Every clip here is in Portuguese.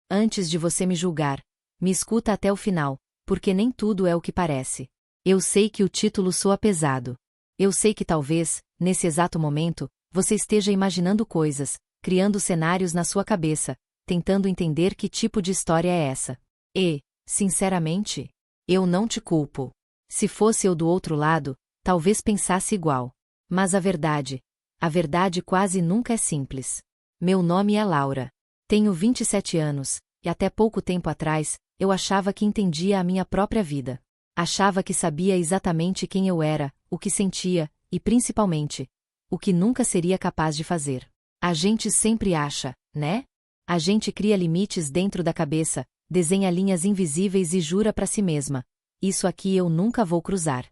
Antes de você me julgar, me escuta até o final, porque nem tudo é o que parece. Eu sei que o título soa pesado. Eu sei que talvez, nesse exato momento, você esteja imaginando coisas, criando cenários na sua cabeça, tentando entender que tipo de história é essa. E, sinceramente, eu não te culpo. Se fosse eu do outro lado, talvez pensasse igual. Mas a verdade quase nunca é simples. Meu nome é Laura. Tenho 27 anos, e até pouco tempo atrás, eu achava que entendia a minha própria vida. Achava que sabia exatamente quem eu era, o que sentia, e principalmente, o que nunca seria capaz de fazer. A gente sempre acha, né? A gente cria limites dentro da cabeça, desenha linhas invisíveis e jura pra si mesma: isso aqui eu nunca vou cruzar.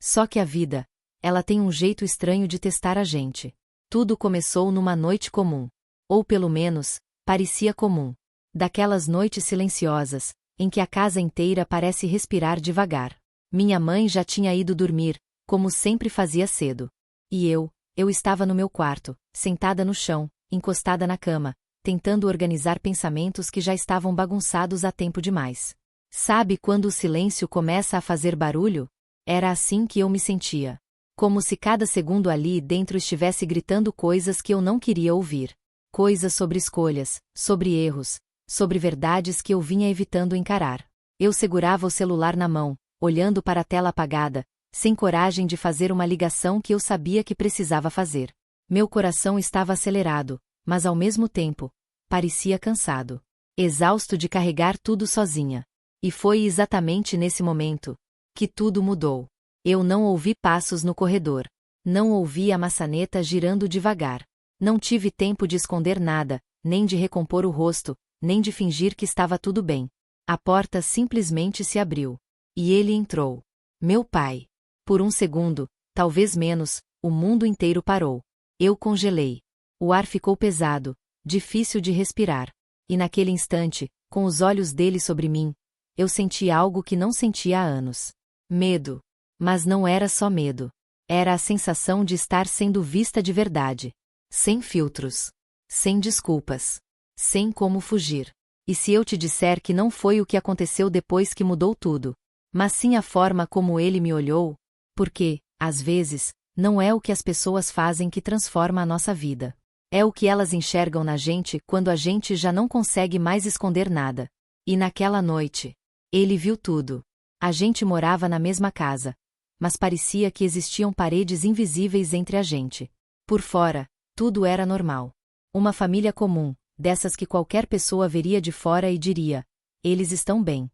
Só que a vida, ela tem um jeito estranho de testar a gente. Tudo começou numa noite comum. Ou pelo menos, parecia comum. Daquelas noites silenciosas, em que a casa inteira parece respirar devagar. Minha mãe já tinha ido dormir, como sempre fazia cedo. E eu estava no meu quarto, sentada no chão, encostada na cama, tentando organizar pensamentos que já estavam bagunçados há tempo demais. Sabe quando o silêncio começa a fazer barulho? Era assim que eu me sentia. Como se cada segundo ali dentro estivesse gritando coisas que eu não queria ouvir. Coisas sobre escolhas, sobre erros, sobre verdades que eu vinha evitando encarar. Eu segurava o celular na mão, olhando para a tela apagada, sem coragem de fazer uma ligação que eu sabia que precisava fazer. Meu coração estava acelerado, mas ao mesmo tempo, parecia cansado. Exausto de carregar tudo sozinha. E foi exatamente nesse momento que tudo mudou. Eu não ouvi passos no corredor. Não ouvi a maçaneta girando devagar. Não tive tempo de esconder nada, nem de recompor o rosto, nem de fingir que estava tudo bem. A porta simplesmente se abriu. E ele entrou. Meu pai. Por um segundo, talvez menos, o mundo inteiro parou. Eu congelei. O ar ficou pesado, difícil de respirar. E naquele instante, com os olhos dele sobre mim, eu senti algo que não sentia há anos. Medo. Mas não era só medo. Era a sensação de estar sendo vista de verdade. Sem filtros. Sem desculpas. Sem como fugir. E se eu te disser que não foi o que aconteceu depois que mudou tudo, mas sim a forma como ele me olhou? Porque, às vezes, não é o que as pessoas fazem que transforma a nossa vida. É o que elas enxergam na gente quando a gente já não consegue mais esconder nada. E naquela noite, ele viu tudo. A gente morava na mesma casa, mas parecia que existiam paredes invisíveis entre a gente. Por fora, tudo era normal. Uma família comum, dessas que qualquer pessoa veria de fora e diria: eles estão bem.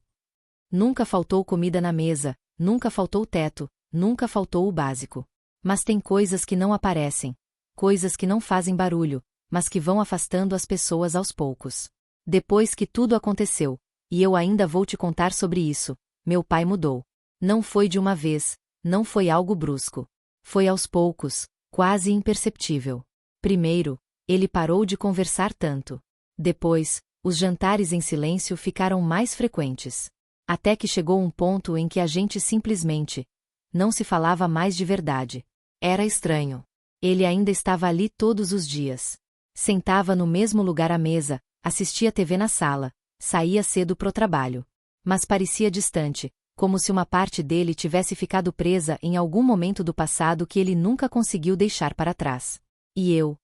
Nunca faltou comida na mesa, nunca faltou teto, nunca faltou o básico. Mas tem coisas que não aparecem, coisas que não fazem barulho, mas que vão afastando as pessoas aos poucos. Depois que tudo aconteceu, e eu ainda vou te contar sobre isso, meu pai mudou. Não foi de uma vez, não foi algo brusco. Foi aos poucos, quase imperceptível. Primeiro, ele parou de conversar tanto. Depois, os jantares em silêncio ficaram mais frequentes. Até que chegou um ponto em que a gente simplesmente não se falava mais de verdade. Era estranho. Ele ainda estava ali todos os dias. Sentava no mesmo lugar à mesa, assistia TV na sala, saía cedo pro trabalho. Mas parecia distante, como se uma parte dele tivesse ficado presa em algum momento do passado que ele nunca conseguiu deixar para trás. E eu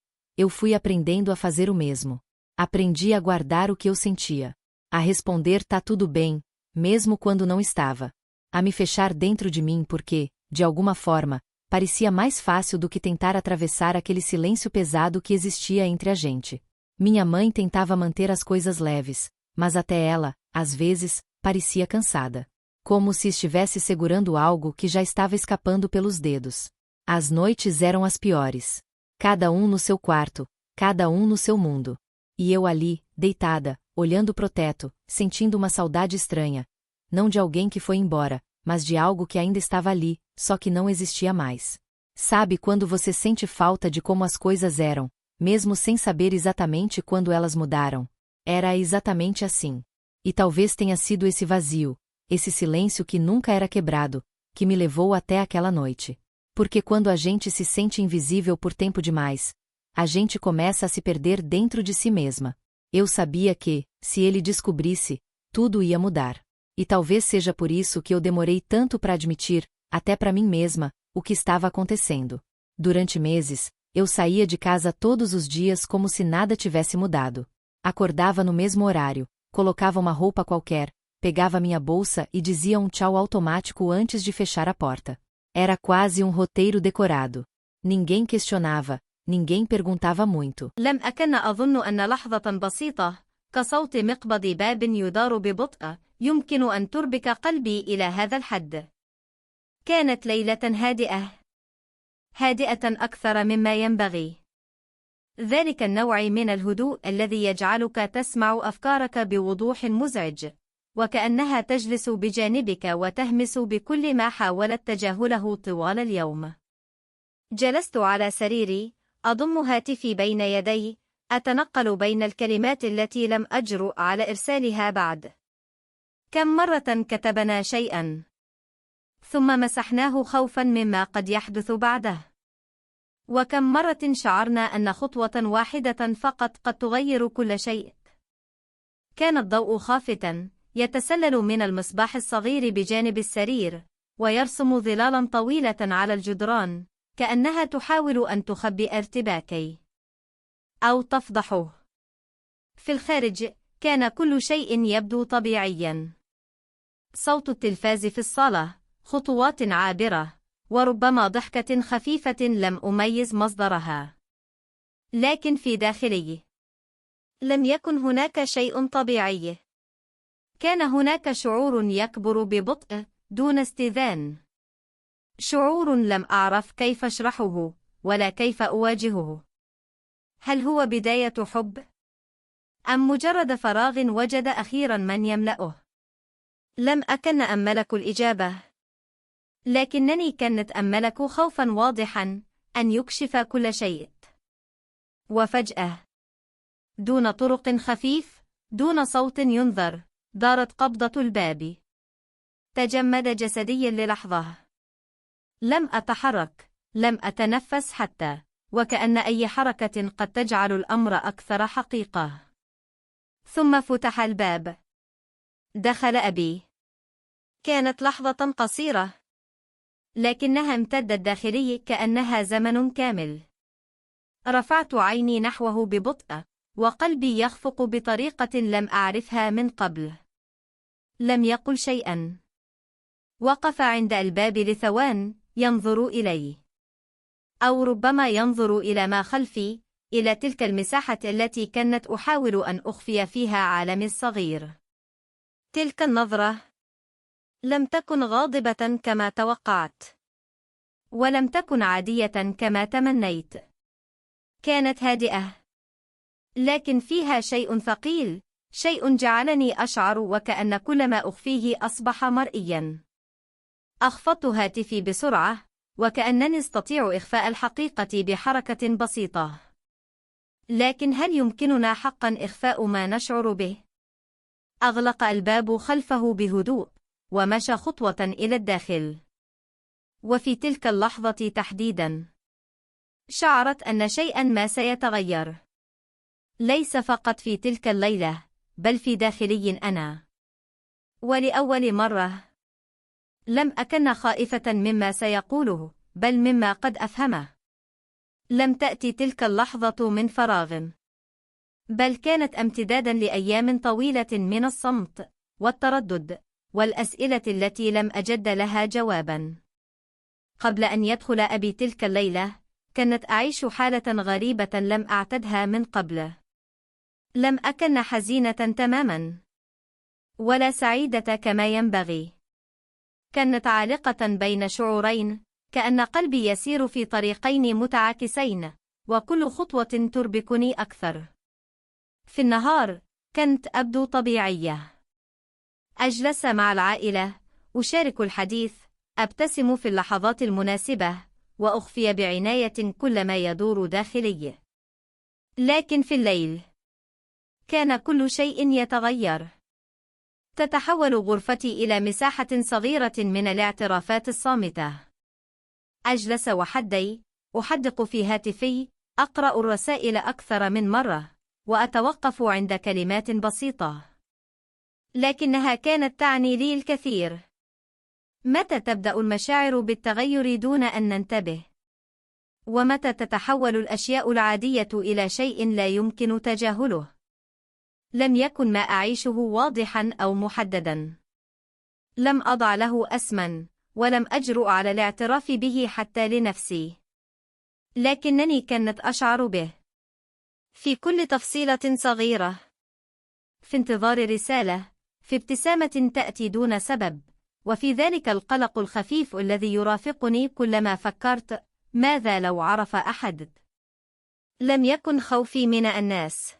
fui aprendendo a fazer o mesmo. Aprendi a guardar o que eu sentia. A responder tá tudo bem, mesmo quando não estava. A me fechar dentro de mim porque, de alguma forma, parecia mais fácil do que tentar atravessar aquele silêncio pesado que existia entre a gente. Minha mãe tentava manter as coisas leves, mas até ela, às vezes, parecia cansada. Como se estivesse segurando algo que já estava escapando pelos dedos. As noites eram as piores. Cada um no seu quarto, cada um no seu mundo. E eu ali, deitada, olhando pro teto, sentindo uma saudade estranha. Não de alguém que foi embora, mas de algo que ainda estava ali, só que não existia mais. Sabe quando você sente falta de como as coisas eram, mesmo sem saber exatamente quando elas mudaram? Era exatamente assim. E talvez tenha sido esse vazio, esse silêncio que nunca era quebrado, que me levou até aquela noite. Porque quando a gente se sente invisível por tempo demais, a gente começa a se perder dentro de si mesma. Eu sabia que, se ele descobrisse, tudo ia mudar. E talvez seja por isso que eu demorei tanto para admitir, até para mim mesma, o que estava acontecendo. Durante meses, eu saía de casa todos os dias como se nada tivesse mudado. Acordava no mesmo horário, colocava uma roupa qualquer, pegava minha bolsa e dizia um tchau automático antes de fechar a porta. Era quase um roteiro decorado. Ninguém questionava, ninguém perguntava muito. لم أكن أظن أن لحظة بسيطة كصوت مقبض باب يدار ببطء يمكن أن تربك قلبي إلى هذا الحد. كانت ليلة هادئة أكثر مما ينبغي. ذلك النوع من الهدوء الذي يجعلك تسمع أفكارك بوضوح مزعج، وكأنها تجلس بجانبك وتهمس بكل ما حاولت تجاهله طوال اليوم. جلست على سريري، أضم هاتفي بين يدي، أتنقل بين الكلمات التي لم أجرؤ على إرسالها بعد. كم مرة كتبنا شيئا، ثم مسحناه خوفا مما قد يحدث بعده. وكم مرة شعرنا أن خطوة واحدة فقط قد تغير كل شيء. كان الضوء خافتا، يتسلل من المصباح الصغير بجانب السرير، ويرسم ظلالا طويلة على الجدران، كأنها تحاول أن تخبئ ارتباكي أو تفضحه. في الخارج، كان كل شيء يبدو طبيعيا. صوت التلفاز في الصالة، خطوات عابرة، وربما ضحكة خفيفة لم أميز مصدرها. لكن في داخلي لم يكن هناك شيء طبيعي. كان هناك شعور يكبر ببطء دون استئذان. شعور لم أعرف كيف أشرحه ولا كيف أواجهه. هل هو بداية حب؟ أم مجرد فراغ وجد أخيرا من يملأه؟ لم أكن أملك الإجابة، لكنني كنت أملك خوفا واضحا أن يكشف كل شيء. وفجأة، دون طرق خفيف، دون صوت ينذر، دارت قبضة الباب. تجمد جسدي للحظة. لم أتحرك، لم أتنفس حتى، وكأن أي حركة قد تجعل الأمر أكثر حقيقة. ثم فتح الباب. دخل أبي. كانت لحظة قصيرة، لكنها امتدت داخلي كأنها زمن كامل. رفعت عيني نحوه ببطء، وقلبي يخفق بطريقة لم أعرفها من قبل. لم يقل شيئا. وقف عند الباب لثوان، ينظر إلي. أو ربما ينظر إلى ما خلفي، إلى تلك المساحة التي كنت أحاول أن أخفي فيها عالمي الصغير. تلك النظرة لم تكن غاضبة كما توقعت، ولم تكن عادية كما تمنيت. كانت هادئة، لكن فيها شيء ثقيل، شيء جعلني أشعر وكأن كل ما أخفيه أصبح مرئيا. أخفضت هاتفي بسرعة، وكأنني استطيع إخفاء الحقيقة بحركة بسيطة. لكن هل يمكننا حقا إخفاء ما نشعر به؟ أغلق الباب خلفه بهدوء، ومشى خطوة إلى الداخل. وفي تلك اللحظة تحديدا، شعرت أن شيئا ما سيتغير. ليس فقط في تلك الليلة، بل في داخلي أنا. ولأول مرة، لم أكن خائفة مما سيقوله، بل مما قد أفهمه. لم تأتي تلك اللحظة من فراغ، بل كانت امتدادا لأيام طويلة من الصمت، والتردد، والأسئلة التي لم أجد لها جوابا. قبل أن يدخل أبي تلك الليلة، كانت أعيش حالة غريبة لم أعتدها من قبل. لم أكن حزينة تماما، ولا سعيدة كما ينبغي. كانت عالقة بين شعورين، كأن قلبي يسير في طريقين متعاكسين، وكل خطوة تربكني أكثر. في النهار، كنت أبدو طبيعية. أجلس مع العائلة، أشارك الحديث، أبتسم في اللحظات المناسبة، وأخفي بعناية كل ما يدور داخلي. لكن في الليل، كان كل شيء يتغير. تتحول غرفتي إلى مساحة صغيرة من الاعترافات الصامتة. أجلس وحدي، أحدق في هاتفي، أقرأ الرسائل أكثر من مرة، وأتوقف عند كلمات بسيطة، لكنها كانت تعني لي الكثير. متى تبدأ المشاعر بالتغير دون أن ننتبه؟ ومتى تتحول الأشياء العادية إلى شيء لا يمكن تجاهله؟ لم يكن ما أعيشه واضحا أو محددا. لم أضع له اسما، ولم أجرؤ على الاعتراف به حتى لنفسي. لكنني كنت أشعر به في كل تفصيلة صغيرة، في انتظار رسالة، في ابتسامة تأتي دون سبب، وفي ذلك القلق الخفيف الذي يرافقني كلما فكرت: ماذا لو عرف أحد؟ لم يكن خوفي من الناس،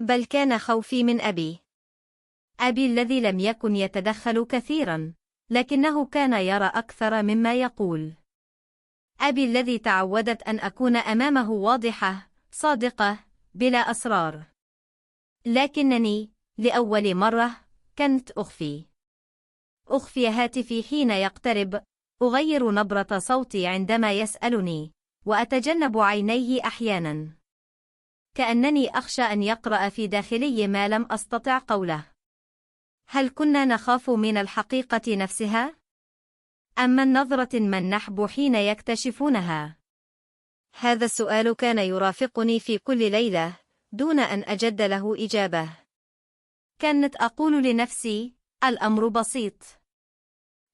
بل كان خوفي من أبي. أبي الذي لم يكن يتدخل كثيرا، لكنه كان يرى أكثر مما يقول. أبي الذي تعودت أن أكون أمامه واضحة، صادقة، بلا أسرار. لكنني، لأول مرة، كنت أخفي هاتفي حين يقترب، أغير نبرة صوتي عندما يسألني، وأتجنب عينيه أحيانا، كأنني أخشى أن يقرأ في داخلي ما لم أستطع قوله. هل كنا نخاف من الحقيقة نفسها؟ أم من نظرة من نحب حين يكتشفونها؟ هذا السؤال كان يرافقني في كل ليلة، دون أن أجد له إجابة. كنت أقول لنفسي: الأمر بسيط،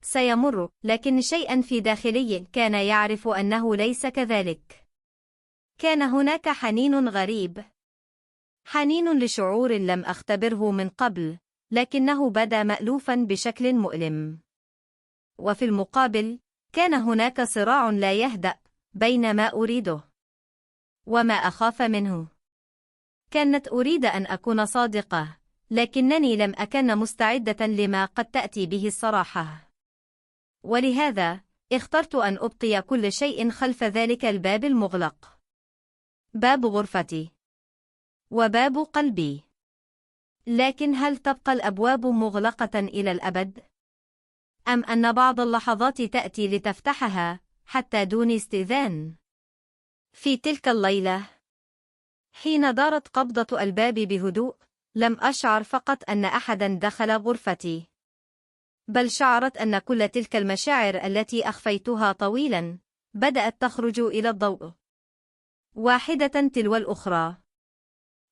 سيمر، لكن شيئا في داخلي كان يعرف أنه ليس كذلك. كان هناك حنين غريب، حنين لشعور لم أختبره من قبل، لكنه بدا مألوفا بشكل مؤلم. وفي المقابل، كان هناك صراع لا يهدأ بين ما أريده وما أخاف منه. كانت أريد أن أكون صادقة، لكنني لم أكن مستعدة لما قد تأتي به الصراحة. ولهذا، اخترت أن أبقي كل شيء خلف ذلك الباب المغلق. باب غرفتي وباب قلبي. لكن هل تبقى الأبواب مغلقة إلى الأبد؟ أم أن بعض اللحظات تأتي لتفتحها حتى دون استئذان؟ في تلك الليلة، حين دارت قبضة الباب بهدوء، لم أشعر فقط أن أحدا دخل غرفتي، بل شعرت أن كل تلك المشاعر التي أخفيتها طويلا بدأت تخرج إلى الضوء، واحدة تلو الأخرى.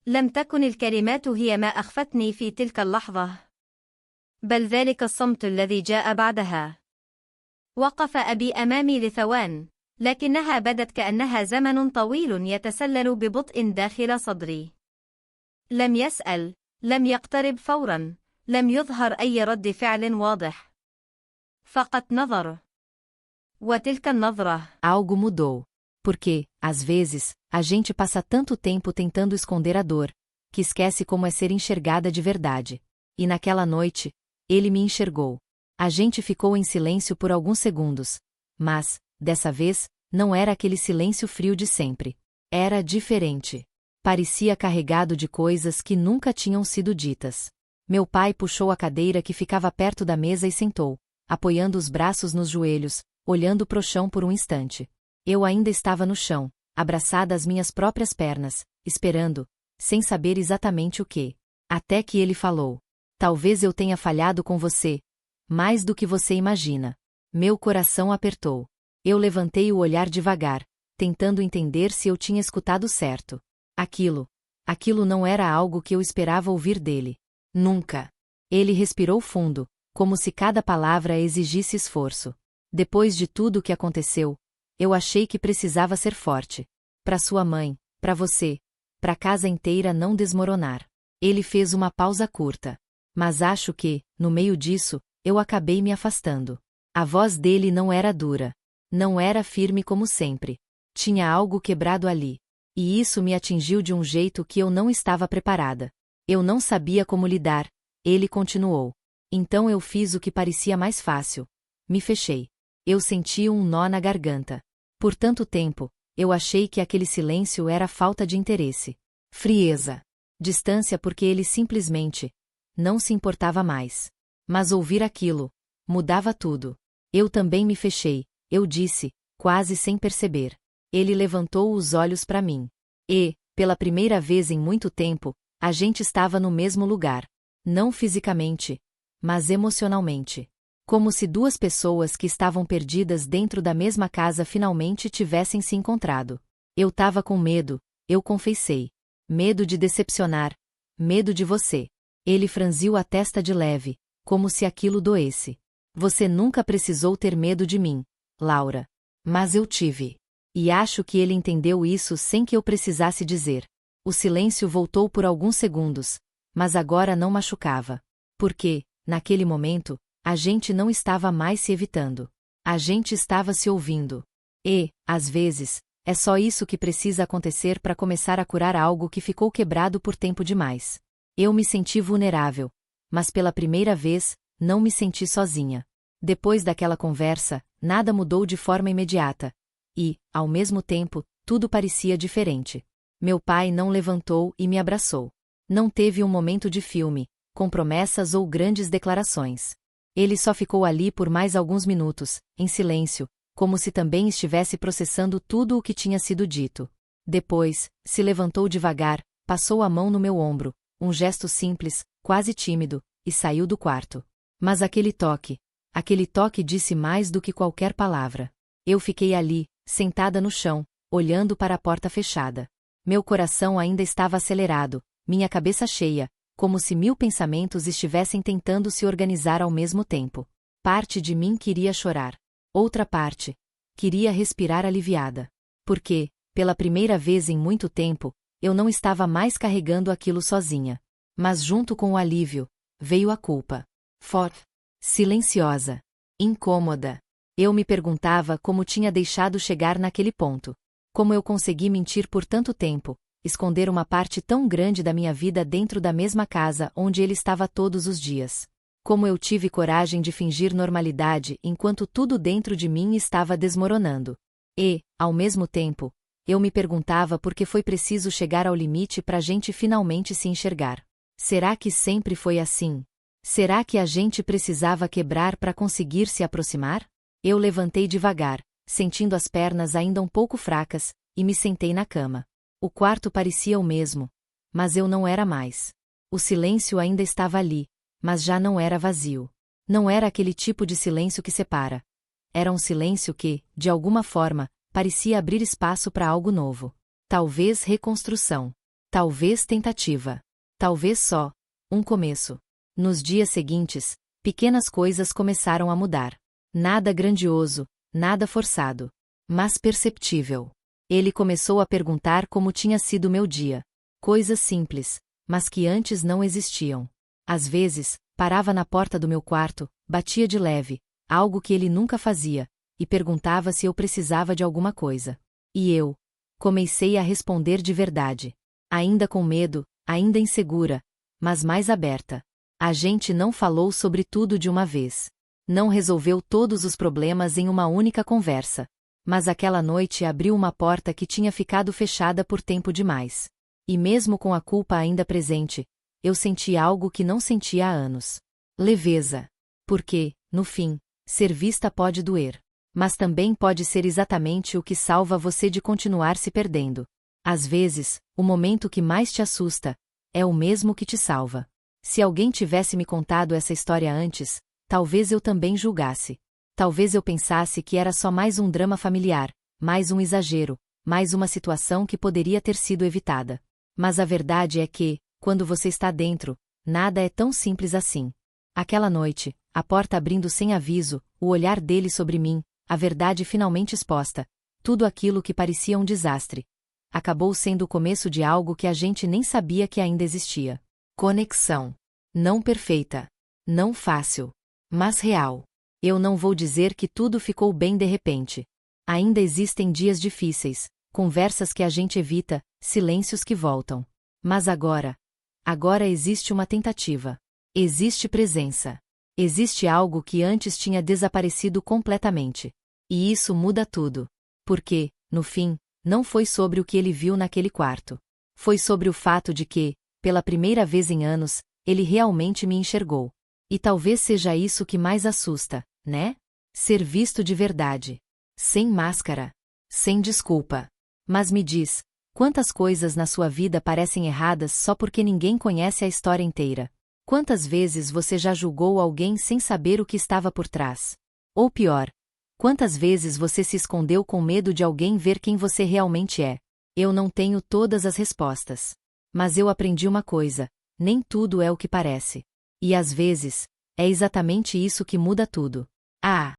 لم تكن الكلمات هي ما أخفتني في تلك اللحظة، بل ذلك الصمت الذي جاء بعدها. وقف أبي أمامي لثوان، لكنها بدت كأنها زمن طويل يتسلل ببطء داخل صدري. لم يسأل، لم يقترب فورا، لم يظهر أي رد فعل واضح. فقط نظر. وتلك النظرة. Algo mudou. Porque, às vezes, a gente passa tanto tempo tentando esconder a dor, que esquece como é ser enxergada de verdade. E naquela noite, ele me enxergou. A gente ficou em silêncio por alguns segundos. Mas, dessa vez, não era aquele silêncio frio de sempre. Era diferente. Parecia carregado de coisas que nunca tinham sido ditas. Meu pai puxou a cadeira que ficava perto da mesa e sentou, apoiando os braços nos joelhos, olhando pro chão por um instante. Eu ainda estava no chão, abraçada às minhas próprias pernas, esperando, sem saber exatamente o que. Até que ele falou: talvez eu tenha falhado com você, mais do que você imagina. Meu coração apertou. Eu levantei o olhar devagar, tentando entender se eu tinha escutado certo. Aquilo não era algo que eu esperava ouvir dele. Nunca. Ele respirou fundo, como se cada palavra exigisse esforço. Depois de tudo o que aconteceu, eu achei que precisava ser forte. Para sua mãe, para você, para a casa inteira não desmoronar. Ele fez uma pausa curta. Mas acho que, no meio disso, eu acabei me afastando. A voz dele não era dura. Não era firme como sempre. Tinha algo quebrado ali. E isso me atingiu de um jeito que eu não estava preparada. Eu não sabia como lidar. Ele continuou. Então eu fiz o que parecia mais fácil. Me fechei. Eu senti um nó na garganta. Por tanto tempo, eu achei que aquele silêncio era falta de interesse. Frieza. Distância porque ele simplesmente não se importava mais. Mas ouvir aquilo mudava tudo. Eu também me fechei, eu disse, quase sem perceber. Ele levantou os olhos para mim. E, Pela primeira vez em muito tempo, a gente estava no mesmo lugar. Não fisicamente, mas emocionalmente. Como se duas pessoas que estavam perdidas dentro da mesma casa finalmente tivessem se encontrado. Eu tava com medo, eu confessei. Medo de decepcionar. Medo de você. Ele franziu a testa de leve, como se aquilo doesse. Você nunca precisou ter medo de mim, Laura. Mas eu tive. E acho que ele entendeu isso sem que eu precisasse dizer. O silêncio voltou por alguns segundos, mas agora não machucava. Porque, naquele momento, a gente não estava mais se evitando. A gente estava se ouvindo. E, às vezes, é só isso que precisa acontecer para começar a curar algo que ficou quebrado por tempo demais. Eu me senti vulnerável, mas pela primeira vez, não me senti sozinha. Depois daquela conversa, nada mudou de forma imediata. E, ao mesmo tempo, tudo parecia diferente. Meu pai não levantou e me abraçou. Não teve um momento de filme, com promessas ou grandes declarações. Ele só ficou ali por mais alguns minutos, em silêncio, como se também estivesse processando tudo o que tinha sido dito. Depois, se levantou devagar, passou a mão no meu ombro, um gesto simples, quase tímido, e saiu do quarto. Mas aquele toque disse mais do que qualquer palavra. Eu fiquei ali, sentada no chão, olhando para a porta fechada. Meu coração ainda estava acelerado, minha cabeça cheia, como se 1000 pensamentos estivessem tentando se organizar ao mesmo tempo. Parte de mim queria chorar. Outra parte queria respirar aliviada. Porque, pela primeira vez em muito tempo, eu não estava mais carregando aquilo sozinha. Mas junto com o alívio, veio a culpa. Forte, silenciosa, incômoda. Eu me perguntava como tinha deixado chegar naquele ponto. Como eu consegui mentir por tanto tempo, esconder uma parte tão grande da minha vida dentro da mesma casa onde ele estava todos os dias. Como eu tive coragem de fingir normalidade enquanto tudo dentro de mim estava desmoronando. E, ao mesmo tempo, eu me perguntava por que foi preciso chegar ao limite para a gente finalmente se enxergar. Será que sempre foi assim? Será que a gente precisava quebrar para conseguir se aproximar? Eu levantei devagar, sentindo as pernas ainda um pouco fracas, e me sentei na cama. O quarto parecia o mesmo, mas eu não era mais. O silêncio ainda estava ali, mas já não era vazio. Não era aquele tipo de silêncio que separa. Era um silêncio que, de alguma forma, parecia abrir espaço para algo novo. Talvez reconstrução. Talvez tentativa. Talvez só um começo. Nos dias seguintes, pequenas coisas começaram a mudar. Nada grandioso, nada forçado. Mas perceptível. Ele começou a perguntar como tinha sido meu dia. Coisas simples, mas que antes não existiam. Às vezes, parava na porta do meu quarto, batia de leve, algo que ele nunca fazia, e perguntava se eu precisava de alguma coisa. E eu comecei a responder de verdade. Ainda com medo, ainda insegura, mas mais aberta. A gente não falou sobre tudo de uma vez. Não resolveu todos os problemas em uma única conversa. Mas aquela noite abriu uma porta que tinha ficado fechada por tempo demais. E mesmo com a culpa ainda presente, eu senti algo que não sentia há anos. Leveza. Porque, no fim, ser vista pode doer. Mas também pode ser exatamente o que salva você de continuar se perdendo. Às vezes, o momento que mais te assusta é o mesmo que te salva. Se alguém tivesse me contado essa história antes, talvez eu também julgasse. Talvez eu pensasse que era só mais um drama familiar, mais um exagero, mais uma situação que poderia ter sido evitada. Mas a verdade é que, quando você está dentro, nada é tão simples assim. Aquela noite, a porta abrindo sem aviso, o olhar dele sobre mim, a verdade finalmente exposta, tudo aquilo que parecia um desastre, acabou sendo o começo de algo que a gente nem sabia que ainda existia. Conexão. Não perfeita. Não fácil. Mas real. Eu não vou dizer que tudo ficou bem de repente. Ainda existem dias difíceis, conversas que a gente evita, silêncios que voltam. Mas agora existe uma tentativa. Existe presença. Existe algo que antes tinha desaparecido completamente. E isso muda tudo. Porque, no fim, não foi sobre o que ele viu naquele quarto. Foi sobre o fato de que, pela primeira vez em anos, ele realmente me enxergou. E talvez seja isso que mais assusta, né? Ser visto de verdade. Sem máscara. Sem desculpa. Mas me diz, Quantas coisas na sua vida parecem erradas só porque ninguém conhece a história inteira? Quantas vezes você já julgou alguém sem saber o que estava por trás? Ou pior, quantas vezes você se escondeu com medo de alguém ver quem você realmente é? Eu não tenho todas as respostas. Mas eu aprendi uma coisa: nem tudo é o que parece. E às vezes, é exatamente isso que muda tudo. Ah!